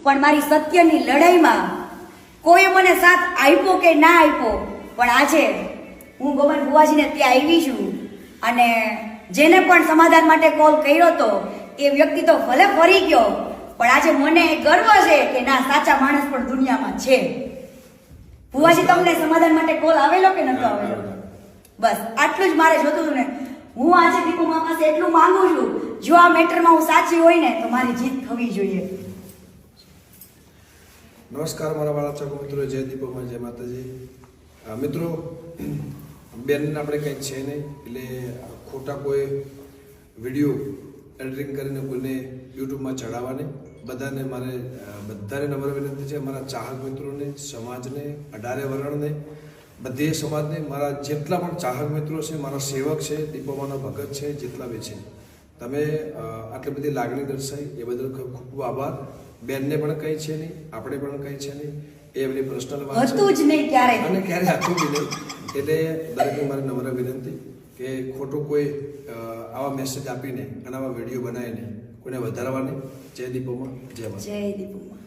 પણ મારી સત્યની લડાઈમાં કોઈ મને સાથ આપ્યો કે ના આપ્યો, પણ આજે હું ગોમન બુવાજીને ત્યાં આવી છું અને જેને પણ સમાધાન માટે કોલ કર્યો હતો એ વ્યક્તિ તો ભલે ફરી ગયો, પણ આજે મને ગર્વ છે કે ના, સાચા માણસ પણ દુનિયામાં છે. બુવાજી, તમને સમાધાન માટે કોલ આવેલો કે નતો આવેલો? બસ આટલું જ મારે જોતું હતું ને. હું આજે દીપુમા પાસે એટલું માંગુ છું, જો આ મેટરમાં હું સાચી હોય ને તો મારી જીત થવી જોઈએ. નમસ્કાર મારા વાળા ચાકો મિત્રો, જય દીપોમાં, જય માતાજી. મિત્રો, બેન આપણે કંઈ છે નહીં, એટલે ખોટા કોઈ વિડીયો એડિટિંગ કરીને કોઈને યુટ્યુબમાં ચડાવવા નહીં. બધાને નમ્ર વિનંતી છે, મારા ચાહક મિત્રોને, સમાજને, 18 વર્ણને, બધી સમાજને, મારા જેટલા પણ ચાહક મિત્રો છે, મારા સેવક છે, દીપોમાના ભગત છે, જેટલા બી છે, તમે આટલી બધી લાગણી દર્શાવી એ બદલ ખૂબ ખૂબ આભાર. બેનને પણ કંઈ છે નહીં, આપણે પણ કંઈ છે નહીં, એ એમની પર્સનલ વાત છે, હતું જ નહીં ક્યારે, અને ક્યારે હતું જ નહીં. એટલે દરેકને મારી નમ્ર વિનંતી કે ખોટું કોઈ આવા મેસેજ આપીને અને આવા વિડીયો બનાવીને કોઈને વધારવા નહીં. જય દીપોમાં, જય માતા. જય દીપુમા.